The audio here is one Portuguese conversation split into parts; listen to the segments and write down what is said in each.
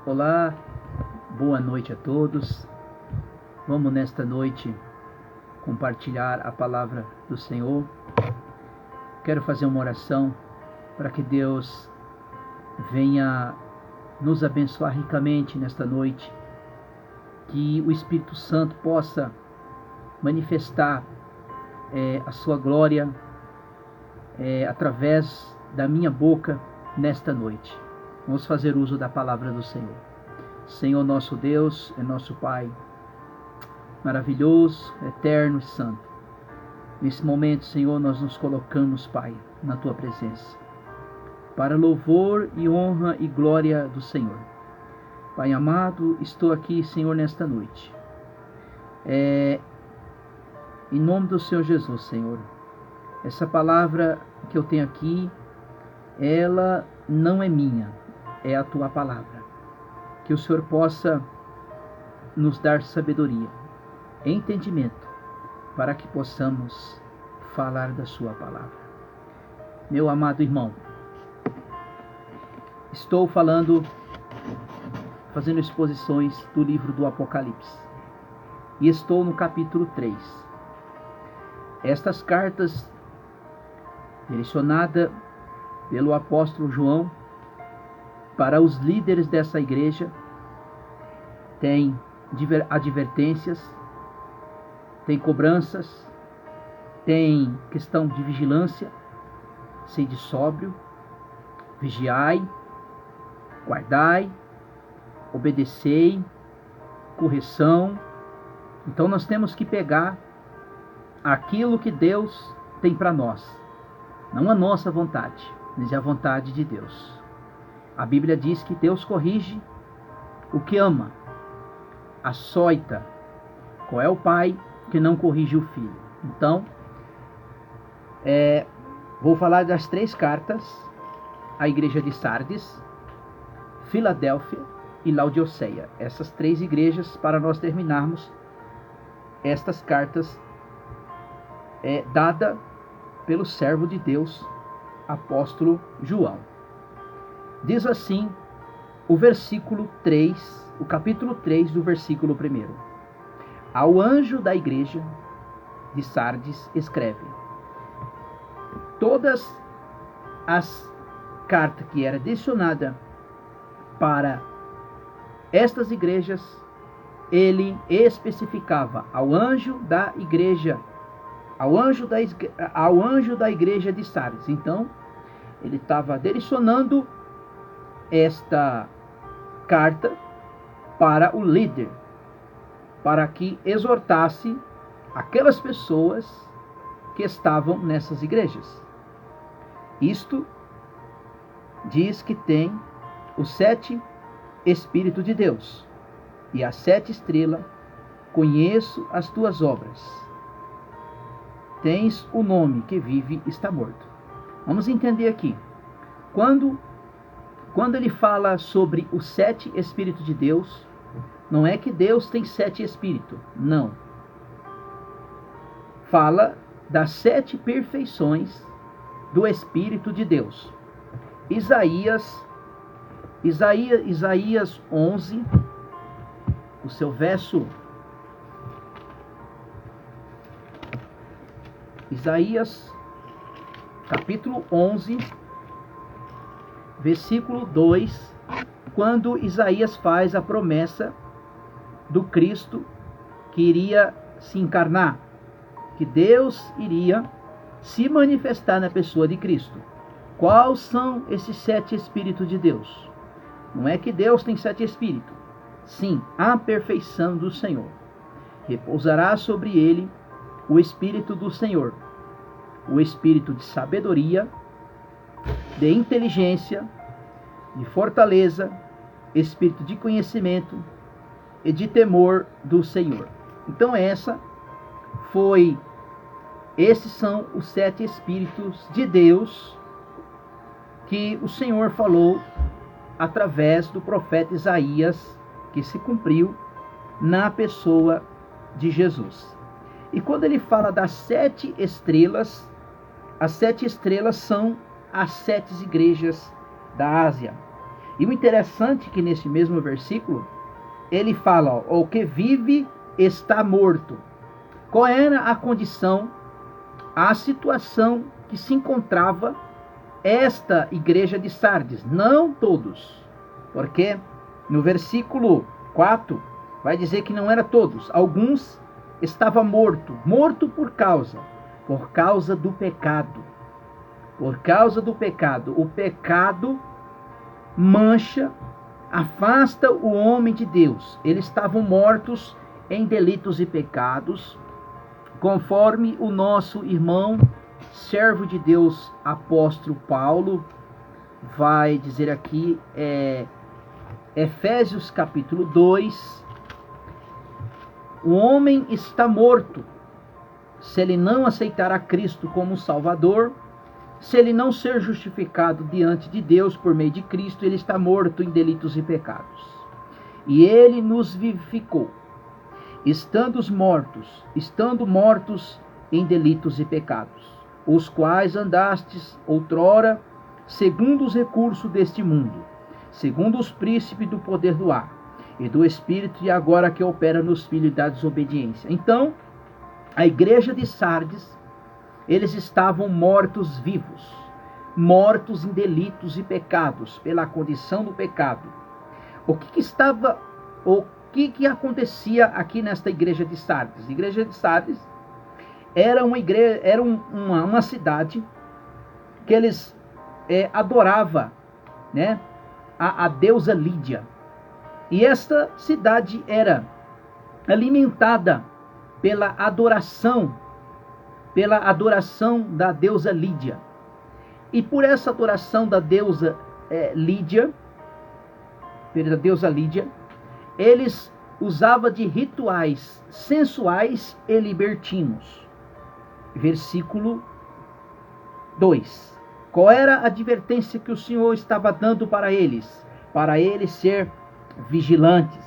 Olá, boa noite a todos. Vamos nesta noite compartilhar a palavra do Senhor. Quero fazer uma oração para que Deus venha nos abençoar ricamente nesta noite, que o Espírito Santo possa manifestar a sua glória através da minha boca nesta noite. Vamos fazer uso da palavra do Senhor. Senhor nosso Deus e nosso Pai, maravilhoso, eterno e santo. Nesse momento, Senhor, nós nos colocamos, Pai, na Tua presença, para louvor e honra e glória do Senhor. Pai amado, estou aqui, Senhor, nesta noite. Em nome do Senhor Jesus, Senhor, essa palavra que eu tenho aqui, ela não é minha, é a Tua palavra. Que o Senhor possa nos dar sabedoria, entendimento, para que possamos falar da Sua palavra. Meu amado irmão, estou fazendo exposições do livro do Apocalipse, e estou no capítulo 3. Estas cartas, direcionadas pelo apóstolo João para os líderes dessa igreja, tem advertências, tem cobranças, tem questão de vigilância, sede sóbrio, vigiai, guardai, obedecei, correção. Então nós temos que pegar aquilo que Deus tem para nós, não a nossa vontade, mas a vontade de Deus. A Bíblia diz que Deus corrige o que ama, açoita. Qual é o pai que não corrige o filho? Então, vou falar das 3 cartas à igreja de Sardes, Filadélfia e Laodiceia. Essas 3 igrejas, para nós terminarmos estas cartas dada pelo servo de Deus, apóstolo João. Diz assim o versículo 3, o capítulo 3 do versículo 1. Ao anjo da igreja de Sardes escreve: todas as cartas que era direcionada para estas igrejas, ele especificava ao anjo da igreja de Sardes. Então, ele estava direcionando esta carta para o líder, para que exortasse aquelas pessoas que estavam nessas igrejas. Isto diz que tem os 7 Espíritos de Deus e as 7 estrelas. Conheço as tuas obras. Tens o nome que vive e está morto. Vamos entender aqui. Quando ele fala sobre os 7 Espíritos de Deus, não é que Deus tem 7 Espíritos, não. Fala das 7 perfeições do Espírito de Deus. Isaías 11, o seu verso... Isaías, capítulo 11, versículo 2, quando Isaías faz a promessa do Cristo que iria se encarnar, que Deus iria se manifestar na pessoa de Cristo. Quais são esses 7 Espíritos de Deus? Não é que Deus tem 7 Espíritos. Sim, a perfeição do Senhor. Repousará sobre ele o Espírito do Senhor, o Espírito de sabedoria, de inteligência, de fortaleza, Espírito de conhecimento e de temor do Senhor. Então esses são os 7 Espíritos de Deus que o Senhor falou através do profeta Isaías, que se cumpriu na pessoa de Jesus. E quando ele fala das 7 estrelas, as 7 estrelas são as 7 igrejas da Ásia. E o interessante é que nesse mesmo versículo, ele fala, ó, o que vive está morto. Qual era a condição, a situação que se encontrava esta igreja de Sardes? Não todos, porque no versículo 4 vai dizer que não era todos. Alguns estavam morto por causa do pecado. Por causa do pecado. O pecado mancha, afasta o homem de Deus. Eles estavam mortos em delitos e pecados, conforme o nosso irmão, servo de Deus, apóstolo Paulo, vai dizer aqui, Efésios capítulo 2, o homem está morto, se ele não aceitar a Cristo como Salvador, se ele não ser justificado diante de Deus por meio de Cristo, ele está morto em delitos e pecados. E ele nos vivificou, estando mortos em delitos e pecados, os quais andastes outrora, segundo os recursos deste mundo, segundo os príncipes do poder do ar, e do Espírito, e agora que opera nos filhos da desobediência. Então, a igreja de Sardes, eles estavam mortos-vivos, mortos em delitos e pecados, pela condição do pecado. O que acontecia aqui nesta igreja de Sardes? A igreja de Sardes era uma cidade que eles adoravam, né, a deusa Lídia. E esta cidade era alimentada pela adoração da deusa Lídia. E por essa adoração da deusa Lídia, eles usavam de rituais sensuais e libertinos. Versículo 2. Qual era a advertência que o Senhor estava dando para eles? Para eles ser vigilantes.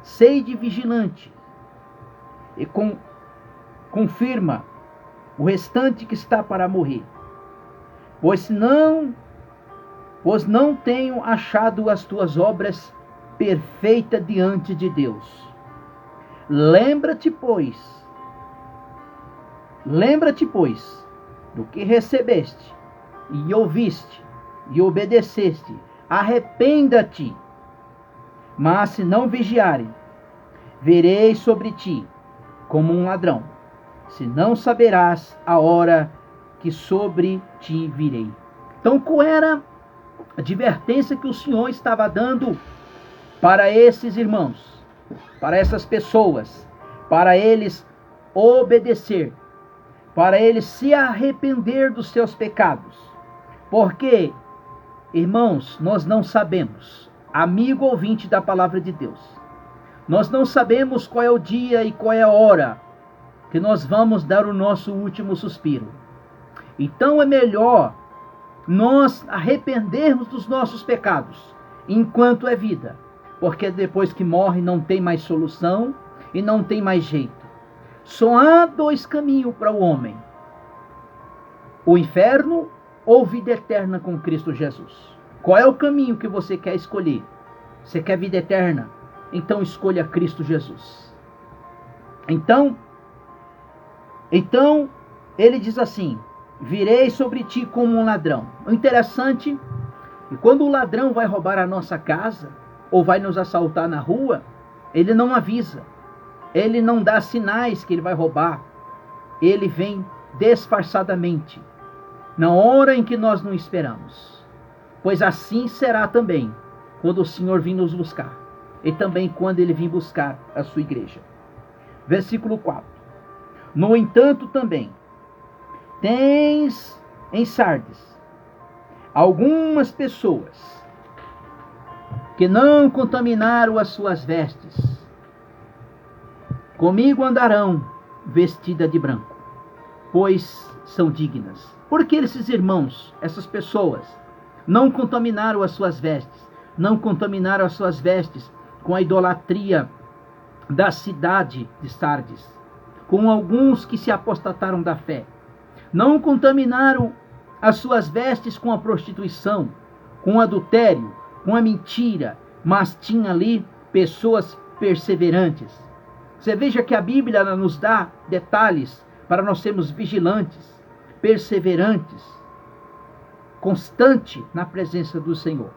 Sede vigilante. E confirma o restante que está para morrer. Pois não tenho achado as tuas obras perfeitas diante de Deus. Lembra-te, pois, do que recebeste, e ouviste, e obedeceste. Arrependa-te. Mas se não vigiarem, verei sobre ti como um ladrão, se não saberás a hora que sobre ti virei. Então, qual era a advertência que o Senhor estava dando para esses irmãos, para essas pessoas, para eles obedecer, para eles se arrepender dos seus pecados? Porque, irmãos, nós não sabemos, amigo ouvinte da palavra de Deus, nós não sabemos qual é o dia e qual é a hora que nós vamos dar o nosso último suspiro. Então é melhor nós arrependermos dos nossos pecados enquanto é vida, porque depois que morre não tem mais solução e não tem mais jeito. Só há dois caminhos para o homem: o inferno ou vida eterna com Cristo Jesus. Qual é o caminho que você quer escolher? Você quer vida eterna? Então escolha Cristo Jesus. Então ele diz assim: virei sobre ti como um ladrão. O interessante é que quando o ladrão vai roubar a nossa casa ou vai nos assaltar na rua, ele não avisa, ele não dá sinais que ele vai roubar, ele vem disfarçadamente, na hora em que nós não esperamos. Pois assim será também quando o Senhor vir nos buscar, e também quando ele vir buscar a sua igreja. Versículo 4. No entanto também tens em Sardes algumas pessoas que não contaminaram as suas vestes. Comigo andarão vestidas de branco, pois são dignas. Porque esses irmãos, essas pessoas, não contaminaram as suas vestes, não contaminaram as suas vestes com a idolatria da cidade de Sardes, com alguns que se apostataram da fé. Não contaminaram as suas vestes com a prostituição, com o adultério, com a mentira, mas tinha ali pessoas perseverantes. Você veja que a Bíblia nos dá detalhes para nós sermos vigilantes, perseverantes, constante na presença do Senhor.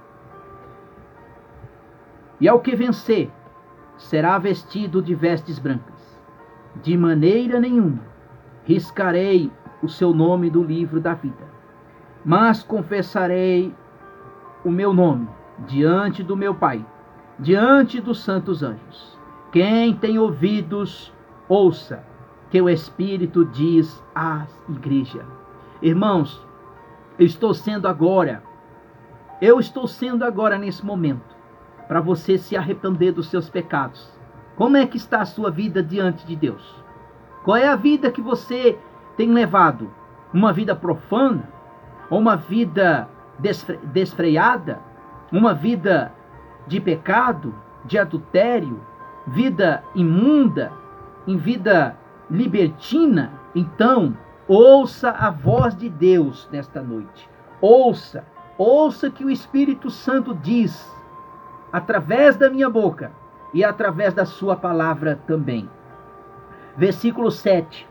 E ao que vencer, será vestido de vestes brancas. De maneira nenhuma riscarei o seu nome do livro da vida, mas confessarei o meu nome diante do meu Pai, diante dos santos anjos. Quem tem ouvidos, ouça que o Espírito diz às igrejas. Irmãos, eu estou sendo agora nesse momento, para você se arrepender dos seus pecados. Como é que está a sua vida diante de Deus? Qual é a vida que você tem levado? Uma vida profana? Ou uma vida desfreada? Uma vida de pecado, de adultério, vida imunda, em vida libertina? Então, ouça a voz de Deus nesta noite. Ouça que o Espírito Santo diz, através da minha boca e através da sua palavra também. Versículo 7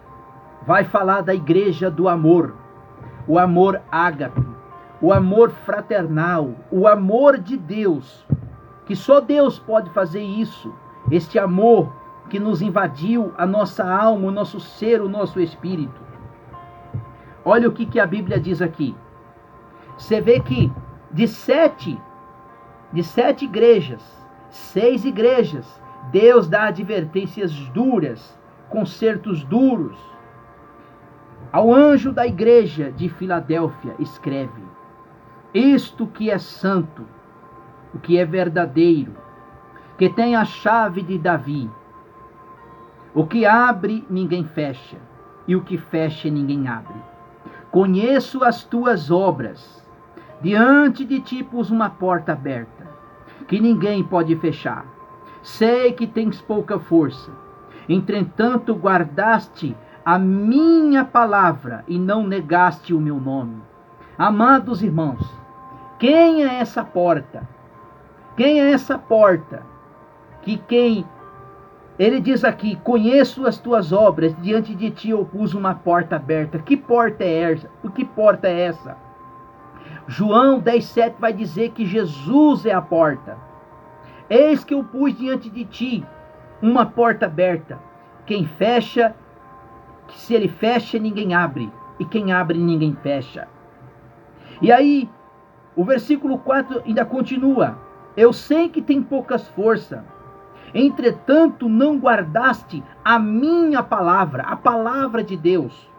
vai falar da igreja do amor, o amor ágape, o amor fraternal, o amor de Deus, que só Deus pode fazer isso, este amor que nos invadiu a nossa alma, o nosso ser, o nosso espírito. Olha o que a Bíblia diz aqui. Você vê que de sete igrejas, 6 igrejas, Deus dá advertências duras, concertos duros. Ao anjo da igreja de Filadélfia escreve: isto que é santo, o que é verdadeiro, que tem a chave de Davi, o que abre ninguém fecha, e o que fecha ninguém abre. Conheço as tuas obras, diante de ti pus uma porta aberta, que ninguém pode fechar. Sei que tens pouca força, entretanto guardaste a minha palavra e não negaste o meu nome. Amados irmãos, quem é essa porta? Quem é essa porta? Ele diz aqui: conheço as tuas obras, diante de ti eu pus uma porta aberta. Que porta é essa? Que porta é essa? João 10,7 vai dizer que Jesus é a porta. Eis que eu pus diante de ti uma porta aberta. Quem fecha, se ele fecha, ninguém abre. E quem abre, ninguém fecha. E aí, o versículo 4 ainda continua: eu sei que tem poucas forças, entretanto não guardaste a minha palavra, a palavra de Deus,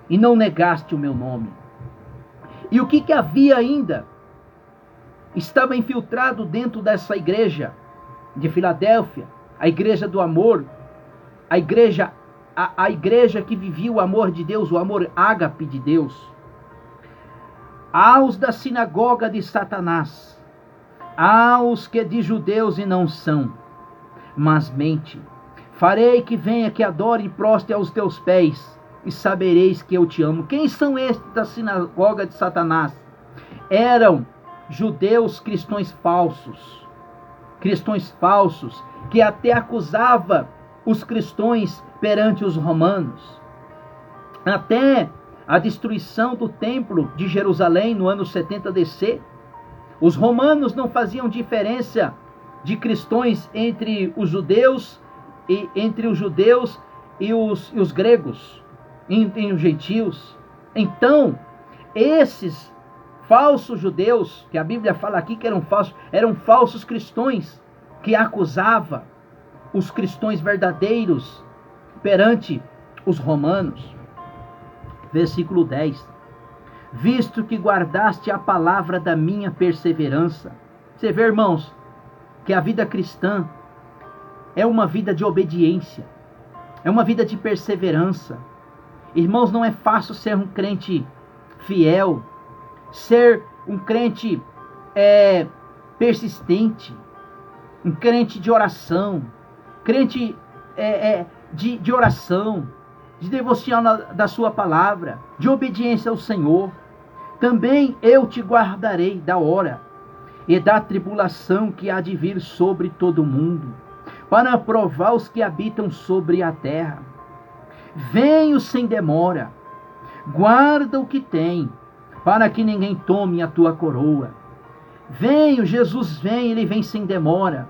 e não negaste o meu nome. E o que havia ainda? Estava infiltrado dentro dessa igreja de Filadélfia, a igreja do amor, a igreja que vivia o amor de Deus, o amor ágape de Deus. Aos da sinagoga de Satanás, aos que de judeus e não são, mas mente, farei que venha, que adore e prostre aos teus pés, e sabereis que eu te amo. Quem são estes da sinagoga de Satanás? Eram judeus cristãos falsos, que até acusava os cristãos perante os romanos. Até a destruição do templo de Jerusalém no ano 70 DC, os romanos não faziam diferença de cristãos entre os judeus e os gregos, entre os gentios. Então, esses falsos judeus, que a Bíblia fala aqui que eram falsos cristãos, que acusavam os cristãos verdadeiros perante os romanos. Versículo 10. Visto que guardaste a palavra da minha perseverança. Você vê, irmãos, que a vida cristã é uma vida de obediência, é uma vida de perseverança. Irmãos, não é fácil ser um crente fiel, ser um crente persistente, um crente de oração, crente de oração, de devoção da sua palavra, de obediência ao Senhor. Também eu te guardarei da hora e da tribulação que há de vir sobre todo o mundo, para provar os que habitam sobre a terra. Venho sem demora, guarda o que tem, para que ninguém tome a tua coroa. Venho, Jesus vem, ele vem sem demora.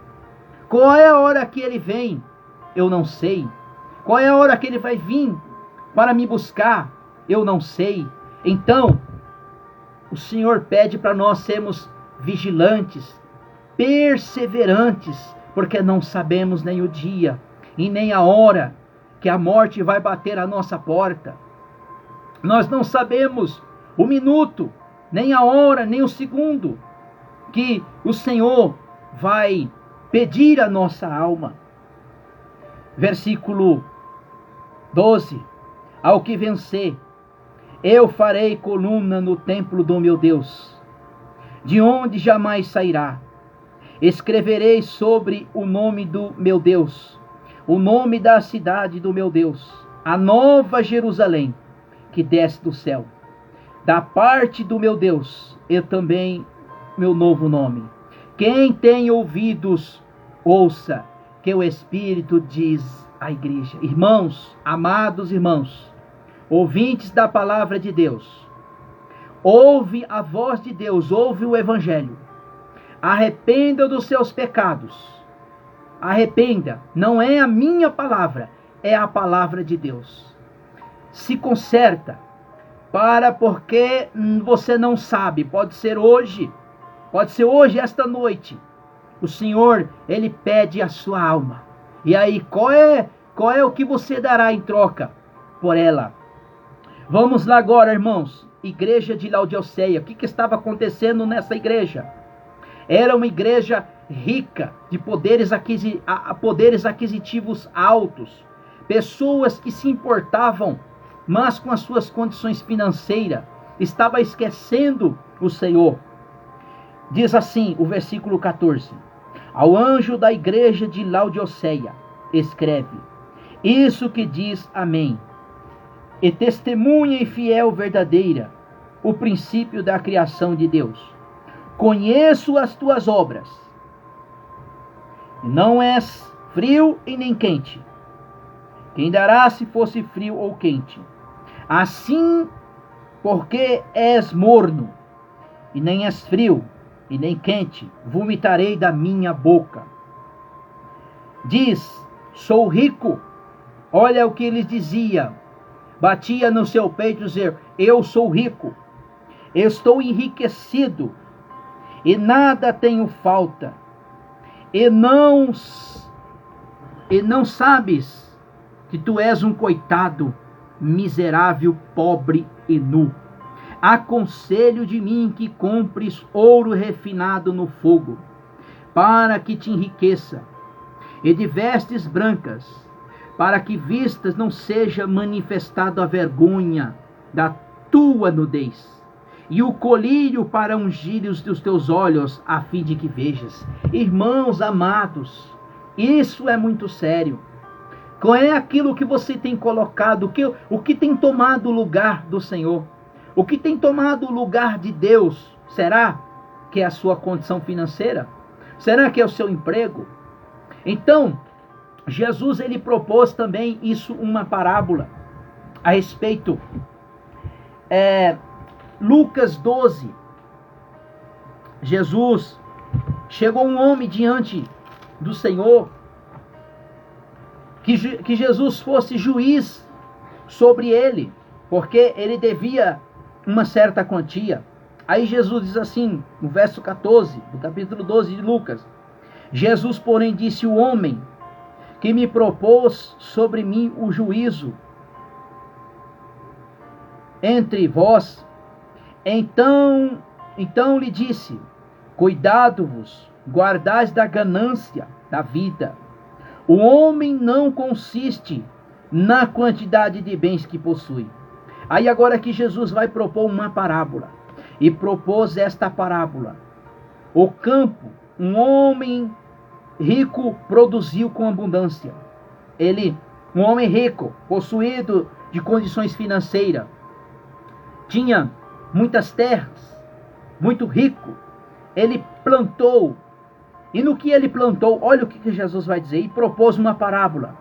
Qual é a hora que ele vem? Eu não sei. Qual é a hora que ele vai vir para me buscar? Eu não sei. Então, o Senhor pede para nós sermos vigilantes, perseverantes, porque não sabemos nem o dia e nem a hora que a morte vai bater à nossa porta. Nós não sabemos o minuto, nem a hora, nem o segundo que o Senhor vai pedir a nossa alma. Versículo 12. Ao que vencer, eu farei coluna no templo do meu Deus, de onde jamais sairá. Escreverei sobre o nome do meu Deus, o nome da cidade do meu Deus, a nova Jerusalém, que desce do céu. Da parte do meu Deus, eu também meu novo nome. Quem tem ouvidos, ouça, que o Espírito diz à igreja. Irmãos, amados irmãos, ouvintes da palavra de Deus, ouve a voz de Deus, ouve o Evangelho. Arrependa dos seus pecados. Arrependa. Não é a minha palavra, é a palavra de Deus. Se conserta, porque você não sabe. Pode ser hoje, esta noite. O Senhor, Ele pede a sua alma. E aí, qual é o que você dará em troca por ela? Vamos lá agora, irmãos. Igreja de Laodiceia. O que estava acontecendo nessa igreja? Era uma igreja rica, de poderes aquisitivos altos. Pessoas que se importavam, mas com as suas condições financeiras. Estava esquecendo o Senhor. Diz assim o versículo 14. Ao anjo da igreja de Laodiceia, escreve: isso que diz Amém, e testemunha e fiel verdadeira, o princípio da criação de Deus. Conheço as tuas obras. Não és frio e nem quente. Quem dará se fosse frio ou quente? Assim, porque és morno, e nem és frio, e nem quente, vomitarei da minha boca. Diz: sou rico. Olha o que eles diziam. Batia no seu peito e dizia: eu sou rico, estou enriquecido, e nada tenho falta. E não sabes que tu és um coitado, miserável, pobre e nu. Aconselho de mim que compres ouro refinado no fogo, para que te enriqueça, e de vestes brancas, para que vistas não seja manifestada a vergonha da tua nudez, e o colírio para ungir os teus olhos, a fim de que vejas. Irmãos amados, isso é muito sério. Qual é aquilo que você tem colocado, o que tem tomado o lugar do Senhor? O que tem tomado o lugar de Deus? Será que é a sua condição financeira? Será que é o seu emprego? Então, Jesus, ele propôs também isso, uma parábola a respeito. Lucas 12. Jesus, chegou um homem diante do Senhor, que Jesus fosse juiz sobre ele, porque ele devia uma certa quantia. Aí Jesus diz assim, no verso 14, do capítulo 12 de Lucas: Jesus, porém, disse: o homem que me propôs sobre mim o juízo entre vós, então lhe disse: cuidado-vos, guardais da ganância da vida. O homem não consiste na quantidade de bens que possui. Aí agora que Jesus vai propor uma parábola, e propôs esta parábola: o campo, um homem rico produziu com abundância. Um homem rico, possuído de condições financeiras, tinha muitas terras, muito rico, ele plantou, e no que ele plantou, olha o que Jesus vai dizer, e propôs uma parábola.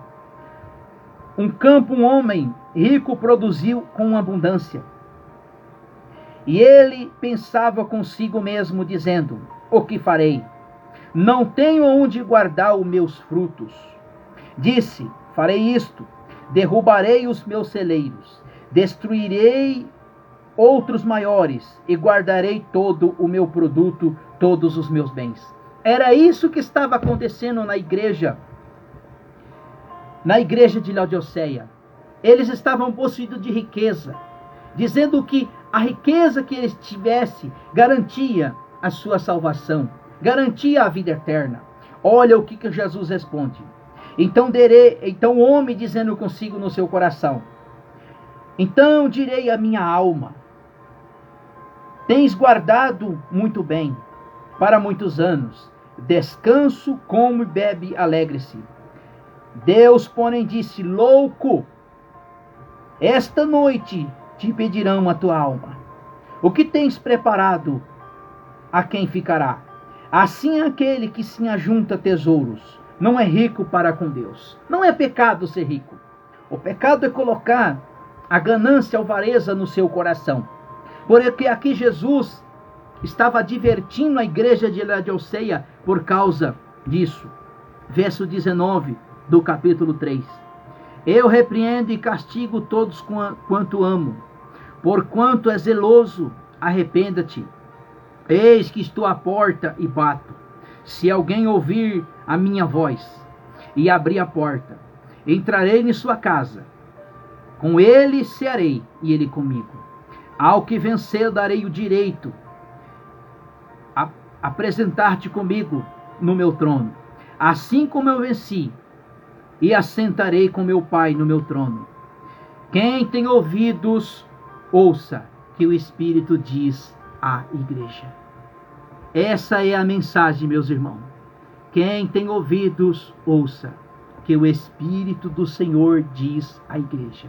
Um campo, um homem rico produziu com abundância. E ele pensava consigo mesmo, dizendo: o que farei? Não tenho onde guardar os meus frutos. Disse: farei isto, derrubarei os meus celeiros, destruirei outros maiores, e guardarei todo o meu produto, todos os meus bens. Era isso que estava acontecendo na igreja de Laodiceia. Eles estavam possuídos de riqueza, dizendo que a riqueza que eles tivessem garantia a sua salvação, garantia a vida eterna. Olha o que Jesus responde. Então o homem dizendo consigo no seu coração: então direi à minha alma: tens guardado muito bem para muitos anos, descanso, come e bebe, alegre-se. Deus, porém, disse: louco, esta noite te pedirão a tua alma. O que tens preparado, a quem ficará? Assim aquele que se ajunta tesouros não é rico para com Deus. Não é pecado ser rico. O pecado é colocar a ganância, a avareza no seu coração. Porque aqui Jesus estava advertindo a igreja de Laodiceia por causa disso. Verso 19 do capítulo 3. Eu repreendo e castigo todos quanto amo. Porquanto é zeloso, arrependa-te. Eis que estou à porta e bato. Se alguém ouvir a minha voz e abrir a porta, entrarei em sua casa. Com ele cearei e ele comigo. Ao que vencer darei o direito a apresentar-te comigo no meu trono, assim como eu venci, e assentarei com meu Pai no meu trono. Quem tem ouvidos, ouça que o Espírito diz à igreja. Essa é a mensagem, meus irmãos. Quem tem ouvidos, ouça que o Espírito do Senhor diz à igreja.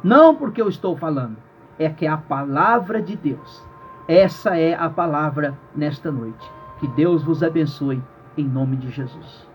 Não porque eu estou falando, é que é a palavra de Deus. Essa é a palavra nesta noite. Que Deus vos abençoe em nome de Jesus.